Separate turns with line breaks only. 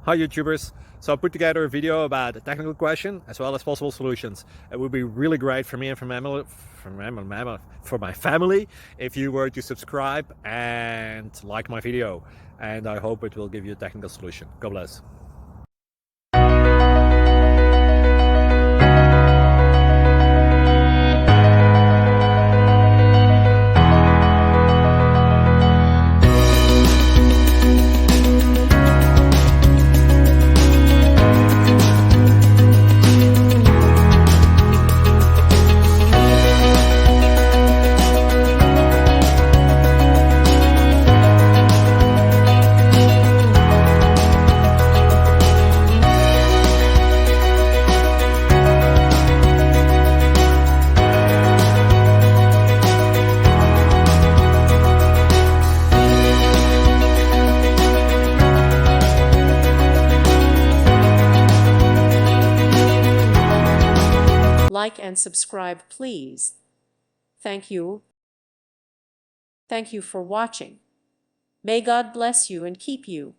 Hi YouTubers! So I put together a video about a technical question as well as possible solutions. It would be really great for me and for my family if you were to subscribe and like my video, and I hope it will give you a technical solution. God bless.
Like and subscribe, please. Thank you. Thank you for watching. May God bless you and keep you.